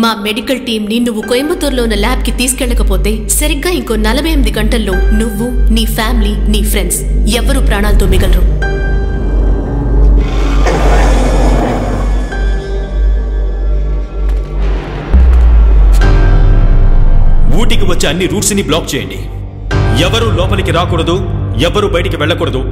మా medical team ని నువ్వు కోయంబత్తూరులో ఉన్న ల్యాబ్ కి తీసుకెళ్లకపోతే సరిగ్గా ఇంకో 48 గంటల్లో నువ్వు, నీ ఫ్యామిలీ, నీ ఫ్రెండ్స్ ఎవరు ప్రాణాలతో మిగలరు. ఊటీకి వచ్చే అన్ని రూట్స్ ని బ్లాక్ చేయండి. ఎవరు లోపలికి రాకూడదు, ఎవరు బయటికి వెళ్ళకూడదు.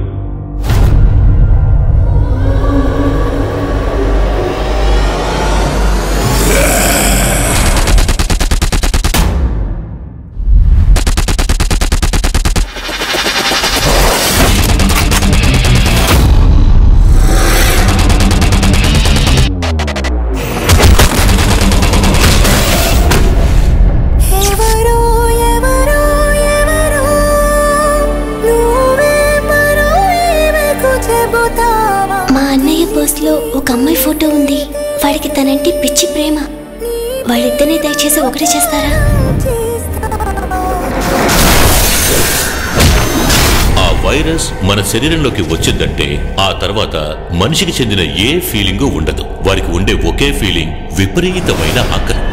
లో ఒక అమ్మాయి ఫోటో ఉంది. వాడికి తనంటే పిచ్చి ప్రేమ. వాళ్ళిద్దరిని దయచేసి ఒకటి చేస్తారా? ఆ వైరస్ మన శరీరంలోకి వచ్చిందంటే ఆ తర్వాత మనిషికి చెందిన ఏ ఫీలింగు ఉండదు. వారికి ఉండే ఒకే ఫీలింగ్ విపరీతమైన ఆకలి.